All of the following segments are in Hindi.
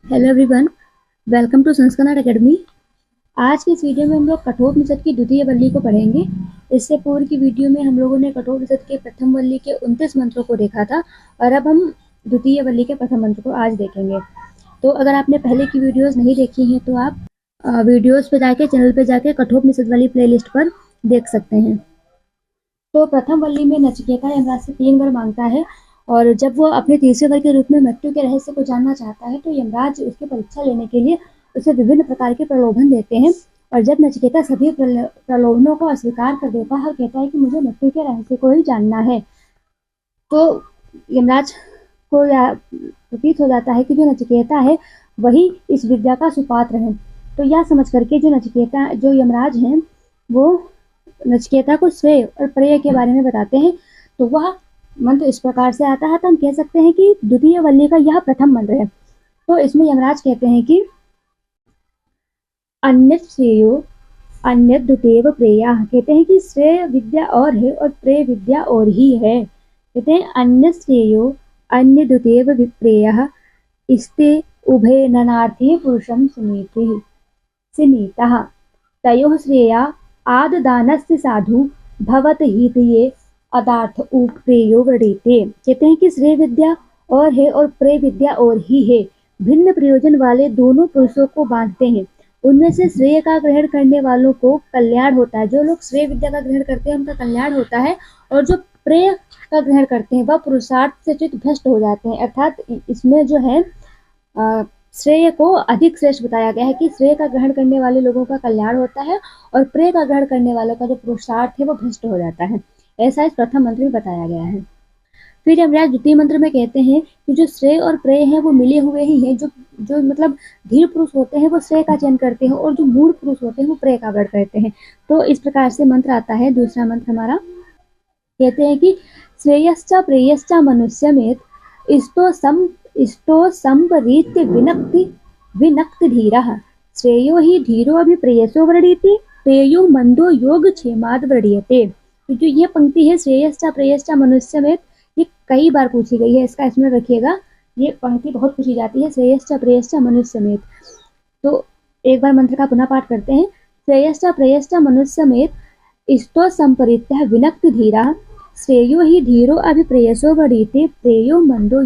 हेलो एवरीवन, वेलकम टू संस्करण एकेडमी। आज के इस वीडियो में हम लोग कठोपनिषद की द्वितीय वल्ली को पढ़ेंगे। इससे पूर्व की वीडियो में हम लोगों ने कठोपनिषद के प्रथम वल्ली के 29 मंत्रों को देखा था और अब हम द्वितीय वल्ली के प्रथम मंत्र को आज देखेंगे। तो अगर आपने पहले की वीडियोस नहीं देखी हैं तो आप वीडियोस पे जाके चैनल पे जाके कठोपनिषद वाली प्लेलिस्ट पर देख सकते हैं। तो प्रथम वल्ली में नचिकेता यमराज से 3 वर मांगता है और जब वो अपने तीसरे वर के रूप में मृत्यु के रहस्य को जानना चाहता है तो यमराज उसकी परीक्षा लेने के लिए उसे विभिन्न प्रकार के प्रलोभन देते हैं। और जब नचिकेता सभी प्रलोभनों को अस्वीकार कर देता है और कहता है कि मुझे मृत्यु के रहस्य को ही जानना है, तो यमराज को प्रतीत हो जाता है कि जो नचिकेता है वही इस विद्या का सुपात्र है। तो यह समझ करके जो यमराज हैं वो नचिकेता को श्रेय और प्रेय के बारे में बताते हैं। तो वह मंत्र इस प्रकार से आता है, तो हम कह सकते हैं कि द्वितीय वल्ली का यह प्रथम मंत्र है। तो इसमें यमराज कहते हैं कि अन्यत् श्रेयो अन्यत् द्वितीय प्रेया, कहते हैं कि श्रेय विद्या और है और प्रेय विद्या और ही है। कहते हैं अन्यत् श्रेयो अन्य द्वितीय प्रेयः इस्ते उभे ननार्थे पुरुषम सुनीतः तयोः श्रेया आददानस्य साधु भवत हितये अदार्थ उप्रेयो वृणीते। कहते हैं कि श्रेय विद्या और है और प्रेय विद्या और ही है, भिन्न प्रयोजन वाले दोनों पुरुषों को बांधते हैं। उनमें से श्रेय का ग्रहण करने वालों को कल्याण होता है, जो लोग श्रेय विद्या का ग्रहण करते हैं उनका कल्याण होता है, और जो प्रेय का ग्रहण करते हैं वह पुरुषार्थ से चित्त भ्रष्ट हो जाते हैं। अर्थात इसमें जो है श्रेय को अधिक श्रेष्ठ बताया गया है कि श्रेय का ग्रहण करने वाले लोगों का कल्याण होता है और प्रेय का ग्रहण करने वालों का जो पुरुषार्थ है वो भ्रष्ट हो जाता है। ऐसा इस प्रथम मंत्र में बताया गया है। फिर यमराज द्वितीय मंत्र में कहते हैं कि जो श्रेय और प्रेय है वो मिले हुए ही हैं। जो मतलब धीर पुरुष होते हैं वो श्रेय का चयन करते हैं और जो मूढ़ पुरुष होते हैं वो प्रेय का वर्ण करते हैं। तो इस प्रकार से मंत्र आता है। दूसरा मंत्र हमारा कहते हैं कि श्रेयश्च प्रेयश्च मनुष्यमेत इस्तो संपरीत्य विनक्ति धीरः श्रेयो ही धीरो अभिप्रेयसो वृणीते प्रेयो मंदो योग क्षेमाद वृणीयते। तो जो ये पंक्ति है श्रेयश्च प्रेयश्च मनुष्यमेत, ये कई बार पूछी गई है, इसका स्मरण रखिएगा। ये पंक्ति बहुत पूछी जाती है, श्रेयश्च प्रेयश्च मनुष्यमेत। तो एक बार मंत्र का पुनः पाठ करते हैं। श्रेयश्च प्रेयश्च मनुष्यमेत इस्तो संपरीत्य विनक्ति धीरः श्रेयो ही धीरो अभिप्रेयसो वृणीते प्रेयो मंदो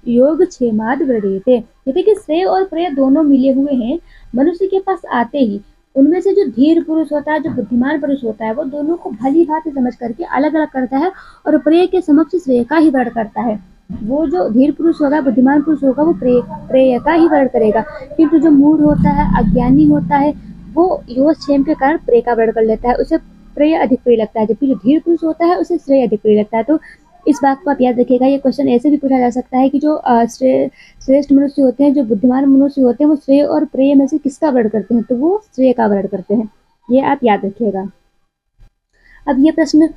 योग क्षेमाद वृणीते। कहते कि श्रेय और प्रेय दोनों मिले हुए हैं। मनुष्य के पास आते ही उनमें से जो धीर पुरुष होता है, जो बुद्धिमान पुरुष होता है, वो दोनों को भली भांति समझ करके अलग अलग करता है और प्रेय के समक्ष श्रेय का ही वर्ण करता है। वो जो धीर पुरुष होगा, बुद्धिमान पुरुष होगा, वो प्रेय का ही वर्ण करेगा, किंतु जो मूढ़ होता है, अज्ञानी होता है, वो योग क्षेम के कारण प्रेय का वर्ण कर लेता है, उसे प्रेय अधिक प्रिय लगता है, जबकि जो धीर पुरुष होता है उसे श्रेय अधिक प्रिय लगता है। तो इस बात को आप याद रखिएगा। ये क्वेश्चन ऐसे भी पूछा जा सकता है कि जो श्रेष्ठ मनुष्य होते हैं, जो बुद्धिमान मनुष्य होते हैं, वो श्रेय और प्रेय में से किसका वर्ण करते हैं, तो वो श्रेय का वर्ण करते हैं। ये आप याद रखिएगा। अब ये प्रश्न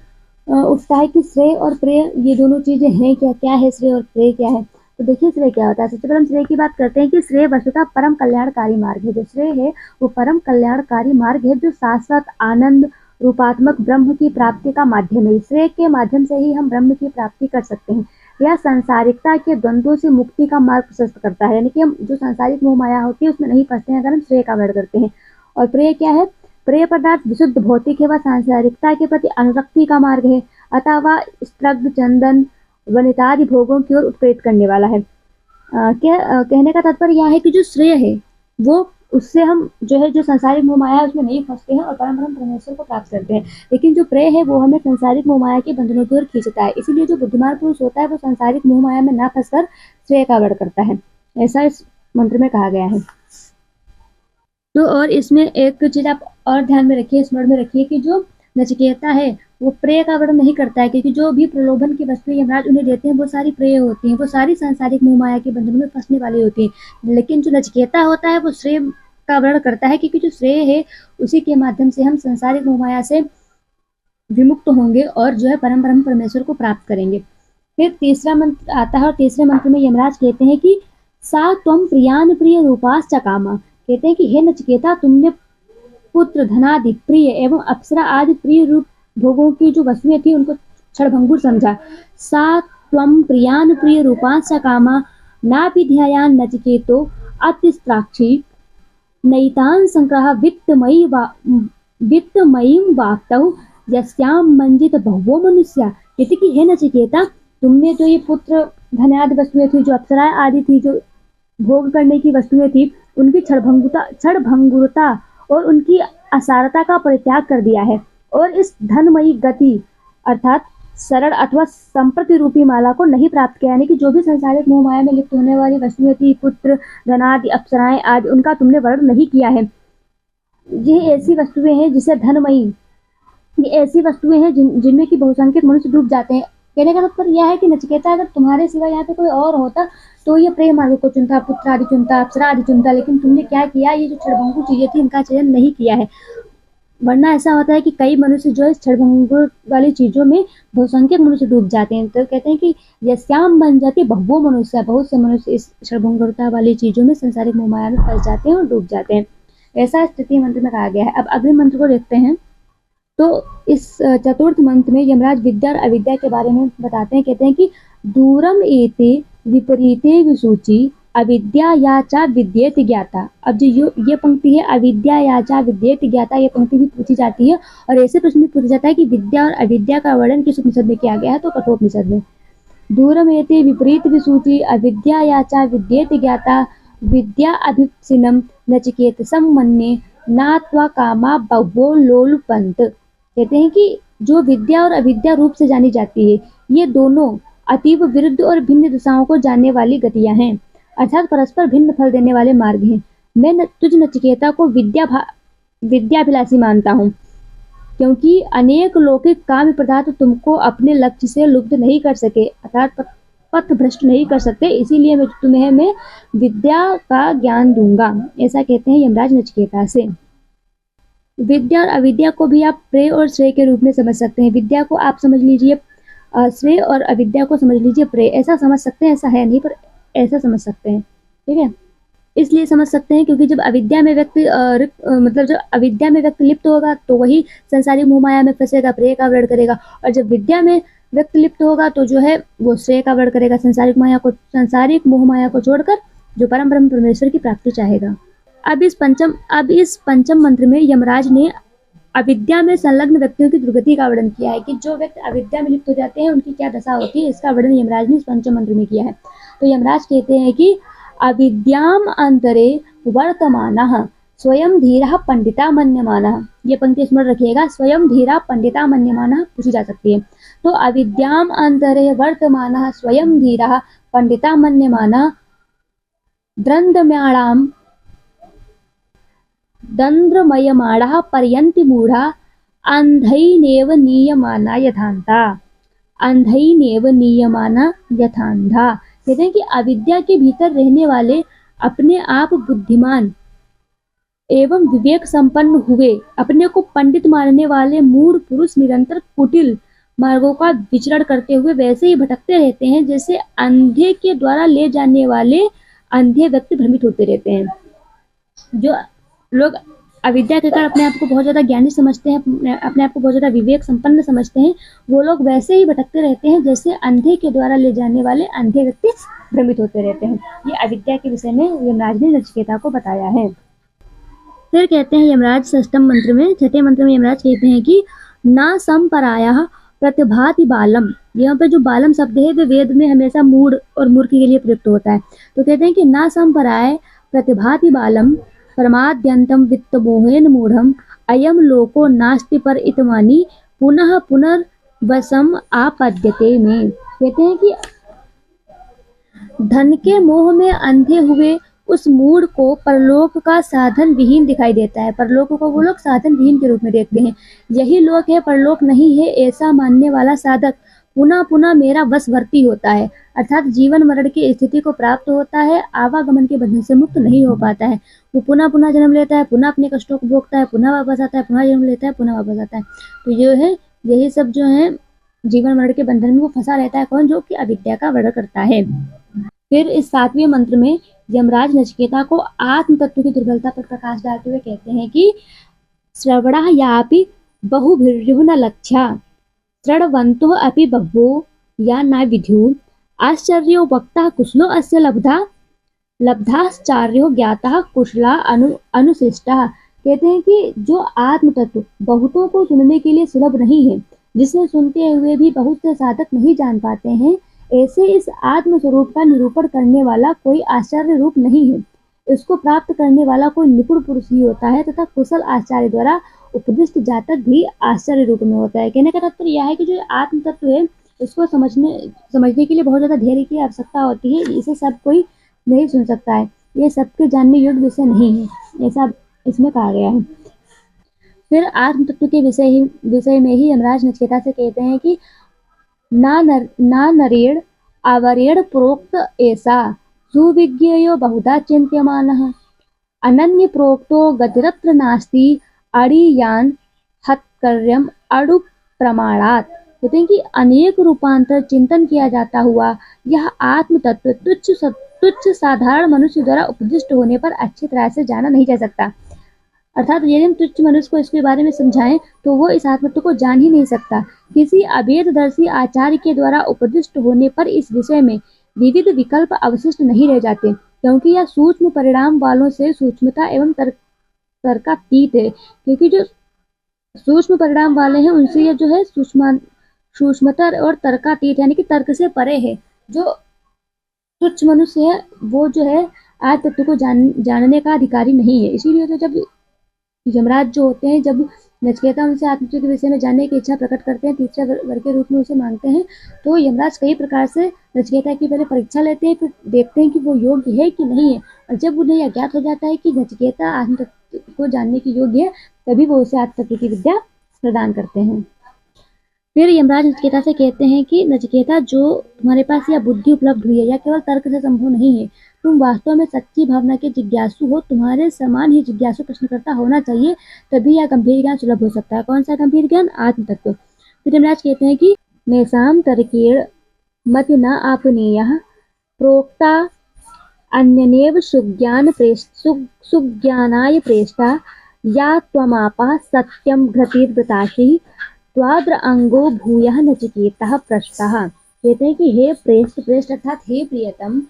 उठता है कि श्रेय और प्रेय ये दोनों चीजें हैं क्या, क्या है श्रेय और प्रेय क्या है। तो देखिए श्रेय क्या होता है। सबसे पहले हम श्रेय की बात करते हैं कि श्रेय वस्तुतः परम कल्याणकारी मार्ग है। जो श्रेय है वो परम कल्याणकारी मार्ग है, जो शाश्वत आनंद रूपात्मक ब्रह्म की प्राप्ति का माध्यम है। श्रेय के माध्यम से ही हम ब्रह्म की प्राप्ति कर सकते हैं। यह सांसारिकता के द्वंद्वों से मुक्ति का मार्ग प्रशस्त करता है, यानी कि हम जो सांसारिक मोह माया होती है उसमें नहीं फंसते हैं अगर हम श्रेय का वर्ण करते हैं। और प्रेय क्या है? प्रेय पदार्थ विशुद्ध भौतिक है, वह सांसारिकता के प्रति अनुरक्ति का मार्ग है, अतः वह स्त्रग्ध चंदन वनितादि भोगों की ओर उत्प्रेरित करने वाला है। कहने का तात्पर्य यह है कि जो श्रेय है वो उससे हम जो है जो संसारिक मोह माया है उसमें नहीं फंसते हैं और परम परमेश्वर को प्राप्त करते हैं। लेकिन जो प्रेय है वो हमें संसारिक मोह माया के बंधनों की ओर खींचता है। इसीलिए जो बुद्धिमान पुरुष होता है वो संसारिक मोह माया में ना फंसकर श्रेय का वर्ण करता है। ऐसा इस मंत्र में कहा गया है। तो और इसमें एक चीज आप और ध्यान में रखिए, स्मरण में रखिए कि जो नचिकेता है वो प्रेय का वर्ण नहीं करता है, क्योंकि जो भी प्रलोभन की वस्तु यमराज उन्हें देते हैं वो सारी प्रेय होती हैं, वो सारी सांसारिक मोह माया के बंधनों में फंसने वाली होती है। लेकिन जो नचिकेता होता है वो श्रेय का वर्ण करता है, क्योंकि जो श्रेय है उसी के माध्यम से हम संसारिक मोह माया से विमुक्त होंगे और जो है परम परमेश्वर को प्राप्त करेंगे। फिर तीसरा मंत्र आता है और तीसरे मंत्र में यमराज कहते हैं कि सा त्वम प्रियान प्रिय रूपाश्च कामा। कहते हैं कि हे नचिकेता, तुमने पुत्र धनादि प्रिय एवं अप्सरा आदि प्रिय रूप भोगों की जो वस्तुएं थी उनको क्षणभंगुर समझा। सा त्वम प्रियान प्रिय रूपाश्च कामा नापि ध्यायान् नचिकेतो अतिस्त्राक्षी नैतान् संग्रह वित्तमयीं वाक्तौ यस्यां मंजित बहुवो मनुष्या। कहते कि हे नचिकेता, तुमने जो ये पुत्र धन आदि वस्तुएं थी, जो अप्सराएं आदि थी, जो भोग करने की वस्तुएं थी, उनकी क्षणभंगुरता और उनकी असारता का परित्याग कर दिया है और इस धनमयी गति अर्थात सरल अथवा संप्रति रूपी माला को नहीं प्राप्त किया। यानी कि जो भी संसारिक मोह माया में लिप्त होने वाली वस्तुएं थी, पुत्र धनादि अप्सराएं आदि, उनका तुमने वर्ण नहीं किया है। ये ऐसी वस्तुएं हैं जिसे धनमयी, ये ऐसी वस्तुएं हैं जिनमें की बहुसंख्यक मनुष्य डूब जाते हैं। कहने का मतलब यह है कि नचिकेता, अगर तुम्हारे सिवा यहाँ पे कोई और होता तो ये प्रेम मार्ग को चुनता, पुत्र आदि चुनता, अप्सरा आदि चुनता, लेकिन तुमने क्या किया, ये जो क्षणभंगु चीजें थी इनका चयन नहीं किया है। वरना ऐसा होता है कि कई मनुष्य जो है क्षणभंगुर वाली चीजों में बहुसंख्यक मनुष्य डूब जाते हैं। तो कहते हैं कि यस्याम बन जाती बहुवो मनुष्य, बहुत से मनुष्य इस क्षणभंगुरता वाली चीजों में संसारिक मोह माया में फंस जाते हैं और डूब जाते हैं। ऐसा तृतीय मंत्र में कहा गया है। अब अगले मंत्र को देखते हैं। तो इस चतुर्थ मंत्र में यमराज विद्या और अविद्या के बारे में बताते हैं। कहते हैं कि दूरम एते विपरीते विसूचि अविद्या या चा विद्येत ज्ञाता। अब जो ये पंक्ति है, अविद्या या चा विद्येत ज्ञाता, ये पंक्ति भी पूछी जाती है और ऐसे प्रश्न भी पूछा जाता है कि विद्या और अविद्या का वर्णन किस उपनिषद में किया गया है, तो कठोपनिषद में। दूरम एते विपरीत विसूचि अविद्या या चा विद्येत ज्ञाता विद्या अभिप्सिनम नचिकेतसम मन्ये नात्वा कामा बहुवो लोलुपंत। कहते हैं कि जो विद्या और अविद्या रूप से जानी जाती है, ये दोनों अतीव विरुद्ध और भिन्न दिशाओं को जानने वाली गतियां हैं, अर्थात परस्पर भिन्न फल देने वाले मार्ग हैं। मैं तुझ नचिकेता को विद्याभिलाषी मानता हूँ, क्योंकि अनेक लौकिक काम पदार्थ तुमको अपने लक्ष्य से लुब्ध नहीं कर सके, अर्थात पथ भ्रष्ट नहीं कर सकते, इसीलिए मैं विद्या का ज्ञान दूंगा। ऐसा कहते हैं यमराज नचिकेता से। विद्या और अविद्या को भी आप प्रेय और श्रेय के रूप में समझ सकते हैं। विद्या को आप समझ लीजिए श्रेय और अविद्या को समझ लीजिए प्रेय। ऐसा समझ सकते हैं, ऐसा है नहीं पर ऐसा समझ सकते हैं, ठीक है। इसलिए समझ सकते हैं क्योंकि जब अविद्या में व्यक्ति जब अविद्या में व्यक्ति लिप्त होगा तो वही संसारिक मोह माया में फंसेगा, प्रेय का वर्ण करेगा, और जब विद्या में व्यक्ति लिप्त होगा तो जो है वो श्रेय का वर्ण करेगा, संसारिक मोह माया को छोड़कर जो परम ब्रह्म परमेश्वर की प्राप्ति चाहेगा। अब इस पंचम मंत्र में यमराज ने अविद्या में संलग्न व्यक्तियों की दुर्गति का वर्णन किया है कि जो व्यक्ति अविद्या में लिप्त हो जाते हैं उनकी क्या दशा होती है, इसका वर्णन यमराज ने इस पंचम मंत्र में किया है। तो यमराज कहते हैं कि अविद्याम अंतरे वर्तमानः स्वयं धीरः पंडिता मन्यमानः। ये पंक्ति स्मरण रखिएगा, स्वयं धीरा पंडिता मन्यमानः पूछी जा सकती है। तो अविद्याम अंतरे वर्तमानः स्वयं धीरः पंडिता मन्यमानः दंद्रमयमाणः पर्यन्ति मूढ़ा अंधैनेव नीयमाना यथान्ता। अंधैनेव नीयमाना यथान्धा। कहते हैं कि अविद्या के भीतर रहने वाले अपने आप बुद्धिमान एवं विवेक संपन्न हुए अपने को पंडित मानने वाले मूढ़ पुरुष निरंतर कुटिल मार्गों का विचरण करते हुए वैसे ही भटकते रहते हैं जैसे अंधे के द्वारा ले जाने वाले अंधे व्यक्ति भ्रमित होते रहते हैं। जो लोग अविद्या के कारण अपने आप को बहुत ज्यादा ज्ञानी समझते हैं, अपने आप को बहुत ज्यादा विवेक संपन्न समझते हैं, वो लोग वैसे ही भटकते रहते हैं जैसे अंधे के द्वारा ले जाने वाले अंधे व्यक्ति भ्रमित होते रहते हैं। ये अविद्या के विषय में यमराज ने नचिकेता को बताया है। फिर कहते हैं यमराज षष्ठम मंत्र में, छठे मंत्र में यमराज कहते हैं कि न संपरायः प्रतिभाति बालम। यहाँ पे जो बालम शब्द है वे वेद में हमेशा मूढ़ और मूर्ख के लिए प्रयुक्त होता है। तो कहते हैं कि न संपराय प्रतिभाति बालम परमाद्यंतम वित्तमोहेन मूढ़म अयम लोको नास्ति पर इतमानी पुनः पुनर्वसम आपद्यते में। कहते हैं कि धन के मोह में अंधे हुए उस मूढ़ को परलोक का साधन विहीन दिखाई देता है। परलोक को वो लोग साधन विहीन के रूप में देखते हैं। यही लोक है, परलोक नहीं है, ऐसा मानने वाला साधक पुनः पुनः मेरा वशवर्ती होता है, अर्थात जीवन मरण की स्थिति को प्राप्त होता है, आवागमन के बंधन से मुक्त नहीं हो पाता है। वो पुनः पुनः जन्म लेता है, पुनः अपने कष्टों को भोगता है, पुनः वापस आता है, पुनः जन्म लेता है, पुनः वापस आता है। तो ये है, यही सब जो है जीवन मरण के बंधन में वो फंसा रहता है। कौन? जो कि अविद्या का वर्ण करता है। फिर इस 7वें मंत्र में यमराज नचिकेता को आत्म तत्व की दुर्बलता पर प्रकाश डालते हुए कहते हैं कि श्रवणः यापि बहुभिर्युः न लक्ष्या श्रवन्तोः अपि बहवो या न विद्युः आश्चर्यो वक्ता कुशलो अस्य लब्धाश्चार्यो ज्ञाता कुशला अनुशिष्टा। कहते हैं कि जो आत्म तत्व बहुतों को सुनने के लिए सुलभ नहीं है, जिसे सुनते हुए भी बहुत से साधक नहीं जान पाते हैं, ऐसे इस आत्म स्वरूप का निरूपण करने वाला कोई आश्चर्य रूप नहीं है। इसको प्राप्त करने वाला कोई निपुण पुरुष ही होता है तथा कुशल आचार्य द्वारा उपदिष्ट जातक भी आश्चर्य रूप में होता है। कहने का तात्पर्य यह है कि जो आत्म तत्व है इसको समझने के लिए बहुत ज्यादा धैर्य की आवश्यकता होती है। इसे सब कोई नहीं सुन सकता है, ये सबके जानने योग्य विषय नहीं है, ऐसा इसमें कहा गया है। फिर आत्म तत्व के विषय में ही यमराज नचिकेता से कहते हैं कि ना नरेण आवरेण प्रोक्त ऐसा सुविज्ञेयो बहुधा चिंत्यमानः अनन्य प्रोक्तो गतिरत्र नास्ति अड़ियान हत्कर्यम अड़ु प्रमाणात। कहते हैं कि अनेक रूपांतर चिंतन किया जाता हुआ यह आत्म तत्व तुच्छ साधारण मनुष्य द्वारा उपदिष्ट होने पर अच्छी तरह से जाना नहीं जा सकता। अर्थात यदि हम तुच्छ मनुष्य को इसके बारे में समझाएं तो वो इस आत्म तत्व को जान ही नहीं सकता। किसी अभेददर्शी आचार्य के द्वारा उपदिष्ट होने पर इस विषय में विविध विकल्प अवशिष्ट नहीं रह जाते, क्योंकि यह सूक्ष्म परिणाम वालों से सूक्ष्मता एवं तर्कातीत है। क्योंकि जो सूक्ष्म परिणाम वाले हैं उनसे यह जो है सूक्ष्मता और तर्कातीत यानी कि तर्क से परे है। जो तुच्छ मनुष्य है वो जो है आत्म तत्व को जानने का अधिकारी नहीं है। इसीलिए तो जब यमराज जो होते हैं, जब नचिकेता उनसे आत्म तत्व के विषय में जानने की इच्छा प्रकट करते हैं, तीसरे वर के रूप में उसे मांगते हैं, तो यमराज कई प्रकार से नचिकेता की पहले परीक्षा लेते हैं, फिर देखते हैं कि वो योग्य है कि नहीं है। और जब उन्हें यह ज्ञात हो जाता है कि नचिकेता आत्म तत्व को जानने की योग्य है, तभी वो उसे आत्म तत्व की विद्या प्रदान करते हैं। फिर यमराज नचिकेता से कहते हैं कि नचिकेता, जो तुम्हारे पास यह बुद्धि उपलब्ध हुई है यह केवल तर्क से संभव नहीं है। तुम वास्तव में सच्ची भावना के जिज्ञासु हो, तुम्हारे समान ही जिज्ञासु प्रश्नकर्ता होना चाहिए, तभी यह गंभीर ज्ञान सुलभ हो सकता है। कौन सा गंभीर ज्ञान? आत्म तत्व। फिर यमराज कहते हैं कि नैसाम तर्केण मति न आपनीयः प्रोक्ता अन्यनेव सुज्ञानाय प्रेष्टा या त्वमापः सत्यम घृतिर्वृताशी त्वाद्र अंगो भूयः नचिकेतः पृष्टः। कहते हैं कि हे प्रेष्ठ अर्थात हे प्रियतम,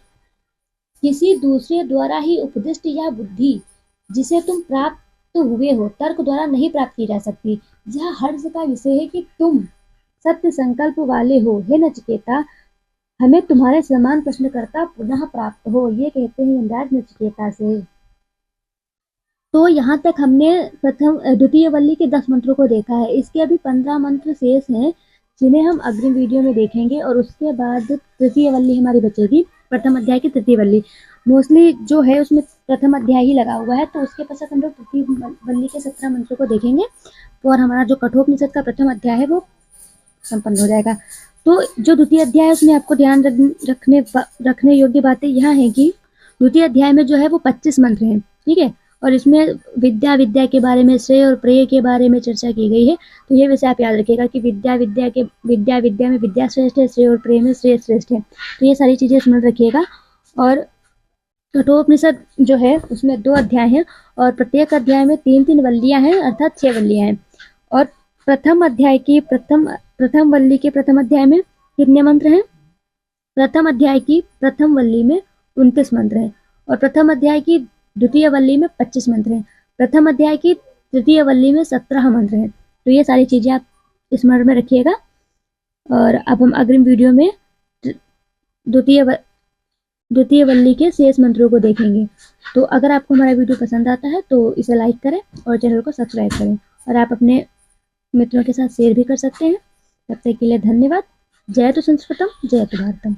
किसी दूसरे द्वारा ही उपदिष्ट यह बुद्धि जिसे तुम प्राप्त हुए हो तर्क द्वारा नहीं प्राप्त की जा सकती। यह हर्ष का विषय है कि तुम सत्य संकल्प वाले हो। हे नचिकेता, हमें तुम्हारे समान प्रश्नकर्ता पुनः प्राप्त हो। ये कहते हैं यमराज नचिकेता से। तो यहाँ तक हमने द्वितीय वल्ली के 10 मंत्रों को देखा है। इसके अभी 15 मंत्र शेष हैं जिन्हें हम अग्रिम वीडियो में देखेंगे, और उसके बाद तृतीय वल्ली हमारी बचेगी, प्रथम अध्याय की तृतीय वल्ली। मोस्टली जो है उसमें प्रथम अध्याय ही लगा हुआ है, तो उसके पश्चात हम लोग तृतीय वल्ली के 17 मंत्रों को देखेंगे, तो और हमारा जो कठोपनिषद का प्रथम अध्याय है वो संपन्न हो जाएगा। तो जो द्वितीय अध्याय है उसमें आपको ध्यान रखने योग्य बातें यह है कि द्वितीय अध्याय में जो है वो 25 मंत्र हैं, ठीक है, और इसमें विद्या के बारे में, श्रेय और प्रेय के बारे में चर्चा की गई है। तो ये वैसे आप याद रखिएगा कि विद्या में विद्या श्रेष्ठ है, श्रेय और प्रेय में श्रेय श्रेष्ठ है। तो ये सारी चीजें स्मरण रखिएगा। और कठोपनिषद जो है उसमें 2 अध्याय हैं, और प्रत्येक अध्याय में 3-3 वल्लियां हैं, अर्थात 6 वल्लियां हैं। और प्रथम वल्ली के प्रथम अध्याय में कितने मंत्र हैं? प्रथम अध्याय की प्रथम वल्ली में 29 मंत्र हैं, और प्रथम अध्याय की द्वितीय वल्ली में 25 मंत्र हैं, प्रथम अध्याय की तृतीय वल्ली में 17 मंत्र हैं। तो ये सारी चीजें आप स्मरण में रखिएगा। और अब हम अग्रिम वीडियो में द्वितीय वल्ली के शेष मंत्रों को देखेंगे। तो अगर आपको हमारा वीडियो पसंद आता है तो इसे लाइक करें और चैनल को सब्सक्राइब करें, और आप अपने मित्रों के साथ शेयर भी कर सकते हैं। तब तक के लिए धन्यवाद। जय तो संस्कृतम, जय तो भारतम।